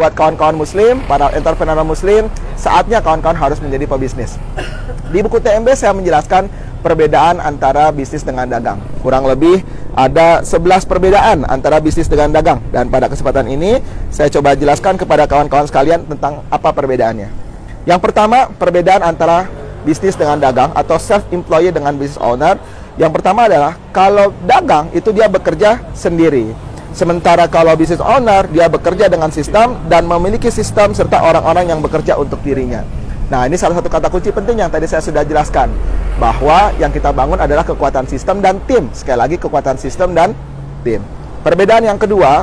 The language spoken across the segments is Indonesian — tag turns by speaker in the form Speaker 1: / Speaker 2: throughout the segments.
Speaker 1: buat kawan-kawan muslim, para entrepreneur muslim, saatnya kawan-kawan harus menjadi pebisnis. Di buku TMB saya menjelaskan perbedaan antara bisnis dengan dagang. Kurang lebih ada 11 perbedaan antara bisnis dengan dagang. Dan pada kesempatan ini saya coba jelaskan kepada kawan-kawan sekalian tentang apa perbedaannya. Yang pertama, perbedaan antara bisnis dengan dagang atau self-employed dengan business owner. Yang pertama adalah kalau dagang itu dia bekerja sendiri. Sementara kalau business owner, dia bekerja dengan sistem dan memiliki sistem serta orang-orang yang bekerja untuk dirinya. Nah, ini salah satu kata kunci penting yang tadi saya sudah jelaskan, bahwa yang kita bangun adalah kekuatan sistem dan tim. Sekali lagi, kekuatan sistem dan tim. Perbedaan yang kedua,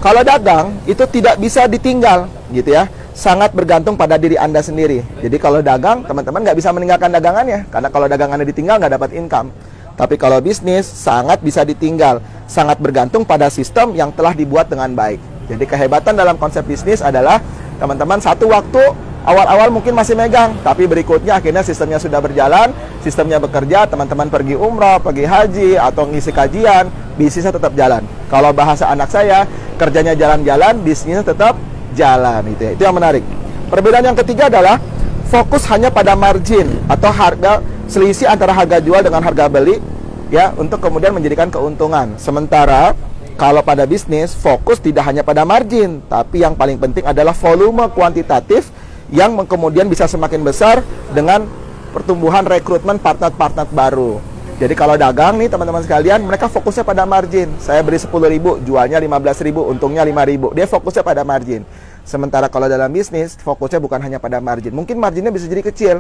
Speaker 1: kalau dagang itu tidak bisa ditinggal, gitu ya. Sangat bergantung pada diri Anda sendiri. Jadi kalau dagang, teman-teman nggak bisa meninggalkan dagangannya, karena kalau dagangannya ditinggal nggak dapat income. Tapi kalau bisnis sangat bisa ditinggal, sangat bergantung pada sistem yang telah dibuat dengan baik. Jadi kehebatan dalam konsep bisnis adalah teman-teman satu waktu awal-awal mungkin masih megang, tapi berikutnya akhirnya sistemnya sudah berjalan, sistemnya bekerja, teman-teman pergi umrah, pergi haji, atau ngisi kajian, bisnisnya tetap jalan. Kalau bahasa anak saya, kerjanya jalan-jalan, bisnisnya tetap jalan. Itu yang menarik. Perbedaan yang ketiga adalah fokus hanya pada margin atau harga, selisih antara harga jual dengan harga beli, ya, untuk kemudian menjadikan keuntungan. Sementara kalau pada bisnis, fokus tidak hanya pada margin, tapi yang paling penting adalah volume kuantitatif yang kemudian bisa semakin besar dengan pertumbuhan rekrutmen partner-partner baru. Jadi kalau dagang nih teman-teman sekalian, mereka fokusnya pada margin. Saya beri 10.000, jualnya 15.000, untungnya 5.000. Dia fokusnya pada margin. Sementara kalau dalam bisnis, fokusnya bukan hanya pada margin. Mungkin marginnya bisa jadi kecil.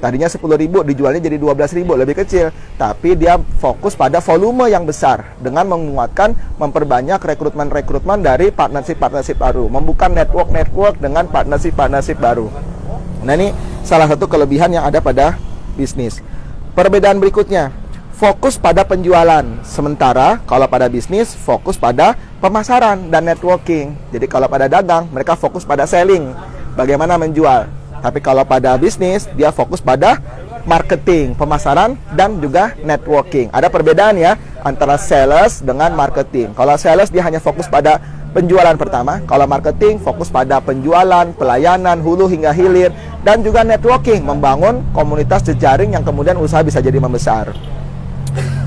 Speaker 1: Tadinya 10.000, dijualnya jadi 12.000, lebih kecil. Tapi dia fokus pada volume yang besar dengan menguatkan, memperbanyak rekrutmen-rekrutmen dari partnership-partnership baru, membuka network-network dengan partnership-partnership baru. Nah, ini salah satu kelebihan yang ada pada bisnis. Perbedaan berikutnya, fokus pada penjualan. Sementara kalau pada bisnis, fokus pada pemasaran dan networking. Jadi kalau pada dagang, mereka fokus pada selling, bagaimana menjual. Tapi kalau pada bisnis, dia fokus pada marketing, pemasaran, dan juga networking. Ada perbedaan ya antara sales dengan marketing. Kalau sales dia hanya fokus pada penjualan pertama. Kalau marketing fokus pada penjualan, pelayanan, hulu hingga hilir, dan juga networking, membangun komunitas jejaring yang kemudian usaha bisa jadi membesar.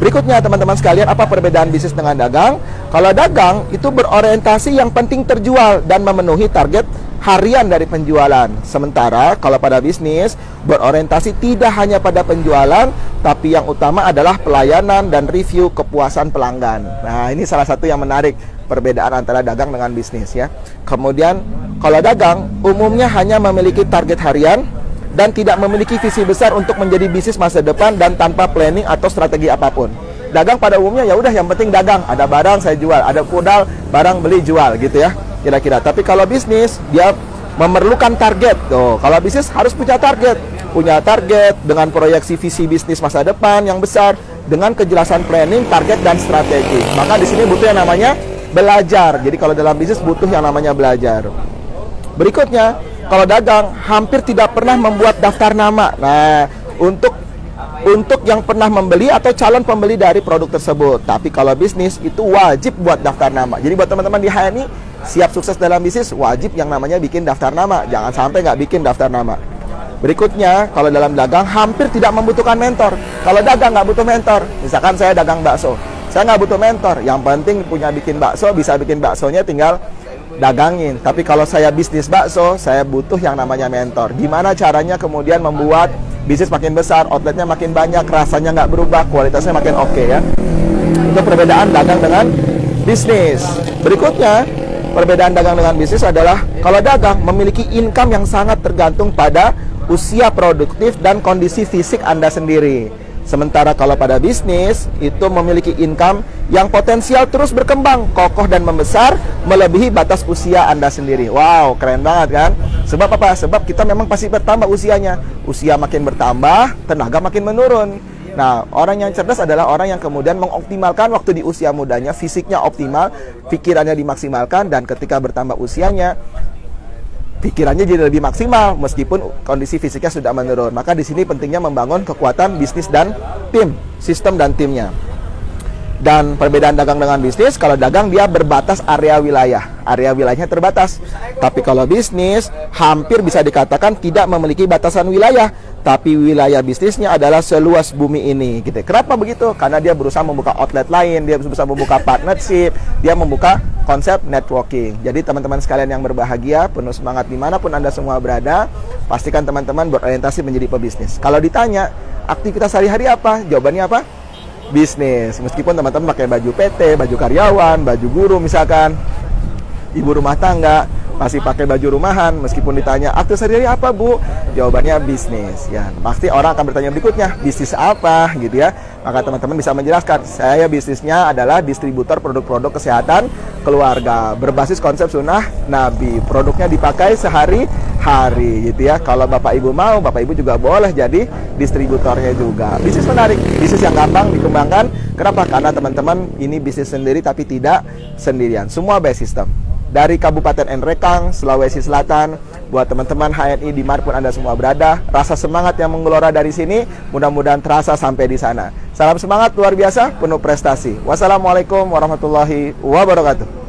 Speaker 1: Berikutnya teman-teman sekalian, apa perbedaan bisnis dengan dagang? Kalau dagang itu berorientasi yang penting terjual dan memenuhi target harian dari penjualan. Sementara kalau pada bisnis berorientasi tidak hanya pada penjualan, tapi yang utama adalah pelayanan dan review kepuasan pelanggan. Nah, ini salah satu yang menarik perbedaan antara dagang dengan bisnis ya. Kemudian kalau dagang umumnya hanya memiliki target harian dan tidak memiliki visi besar untuk menjadi bisnis masa depan dan tanpa planning atau strategi apapun. Dagang pada umumnya ya udah yang penting dagang, ada barang saya jual, ada modal, barang beli jual gitu ya. Kira-kira. Tapi kalau bisnis dia memerlukan target. Tuh, kalau bisnis harus punya target dengan proyeksi visi bisnis masa depan yang besar, dengan kejelasan planning, target dan strategi. Maka di sini butuh yang namanya belajar. Jadi kalau dalam bisnis butuh yang namanya belajar. Berikutnya, kalau dagang hampir tidak pernah membuat daftar nama. Nah, untuk yang pernah membeli atau calon pembeli dari produk tersebut. Tapi kalau bisnis itu wajib buat daftar nama. Jadi buat teman-teman di HNI siap sukses dalam bisnis, wajib yang namanya bikin daftar nama. Jangan sampai nggak bikin daftar nama. Berikutnya, kalau dalam dagang hampir tidak membutuhkan mentor. Kalau dagang nggak butuh mentor. Misalkan saya dagang bakso, saya nggak butuh mentor. Yang penting punya bikin bakso, bisa bikin baksonya tinggal dagangin. Tapi kalau saya bisnis bakso, saya butuh yang namanya mentor. Gimana caranya kemudian membuat bisnis makin besar, outletnya makin banyak, rasanya nggak berubah, kualitasnya makin oke ya. Itu perbedaan dagang dengan bisnis. Berikutnya, perbedaan dagang dengan bisnis adalah kalau dagang memiliki income yang sangat tergantung pada usia produktif dan kondisi fisik Anda sendiri. Sementara kalau pada bisnis itu memiliki income yang potensial terus berkembang, kokoh dan membesar melebihi batas usia Anda sendiri. Wow, keren banget kan? Sebab apa? Sebab kita memang pasti bertambah usianya. Usia makin bertambah, tenaga makin menurun. Nah, orang yang cerdas adalah orang yang kemudian mengoptimalkan waktu di usia mudanya, fisiknya optimal, pikirannya dimaksimalkan, dan ketika bertambah usianya, pikirannya jadi lebih maksimal meskipun kondisi fisiknya sudah menurun. Maka di sini pentingnya membangun kekuatan bisnis dan tim, sistem dan timnya. Dan perbedaan dagang dengan bisnis, kalau dagang dia berbatas area wilayah. Area wilayahnya terbatas. Tapi kalau bisnis, hampir bisa dikatakan tidak memiliki batasan wilayah. Tapi wilayah bisnisnya adalah seluas bumi ini. Gitu. Kenapa begitu? Karena dia berusaha membuka outlet lain, dia berusaha membuka partnership, dia membuka konsep networking. Jadi teman-teman sekalian yang berbahagia, penuh semangat dimanapun Anda semua berada, pastikan teman-teman berorientasi menjadi pebisnis. Kalau ditanya, aktivitas sehari-hari apa? Jawabannya apa? Bisnis. Meskipun teman-teman pakai baju PT, baju karyawan, baju guru misalkan, ibu rumah tangga masih pakai baju rumahan, meskipun ditanya aktivitas sehari-hari apa Bu? Jawabannya bisnis. Ya, pasti orang akan bertanya berikutnya, bisnis apa gitu ya. Maka teman-teman bisa menjelaskan, saya bisnisnya adalah distributor produk-produk kesehatan keluarga berbasis konsep sunnah Nabi. Produknya dipakai sehari-hari gitu ya. Kalau Bapak Ibu mau, Bapak Ibu juga boleh jadi distributornya juga. Bisnis menarik, bisnis yang gampang dikembangkan. Kenapa? Karena teman-teman ini bisnis sendiri tapi tidak sendirian. Semua by system. Dari Kabupaten Nrekang, Sulawesi Selatan, buat teman-teman HNI dimanapun Anda semua berada, rasa semangat yang menggelora dari sini mudah-mudahan terasa sampai di sana. Salam semangat luar biasa, penuh prestasi. Wassalamualaikum warahmatullahi wabarakatuh.